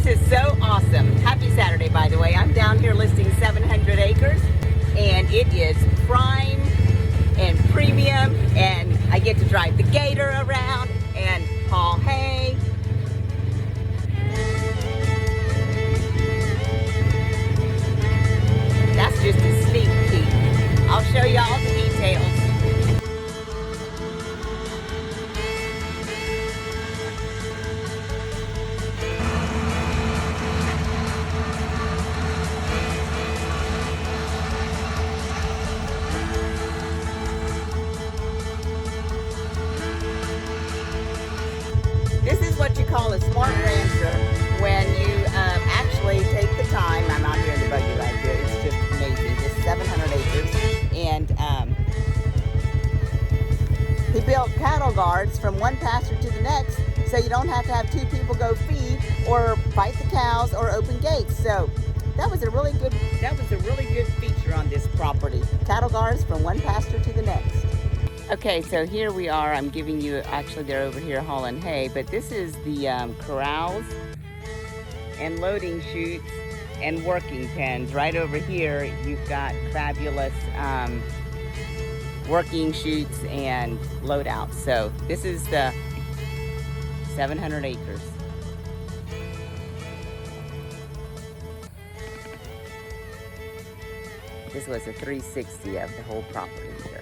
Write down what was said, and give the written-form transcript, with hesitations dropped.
This is so awesome. Happy Saturday, by the way. I'm down here listing 700 acres, and it is prime and premium, and I get to drive the gator around and haul hay. That's just a sneak peek. I'll show you all the details. This is what you call a smart rancher when you actually take the time. I'm out here in the buggy right here. It's just amazing. Just 700 acres. And he built cattle guards from one pasture to the next, so you don't have to have two people go feed or fight the cows or open gates. So that was a really good feature on this property. Cattle guards from one pasture to the next. Okay, so here we are. I'm giving you, actually they're over here hauling hay, but this is the corrals and loading chutes and working pens. Right over here, you've got fabulous working chutes and loadouts. So this is the 700 acres. This was a 360 of the whole property here.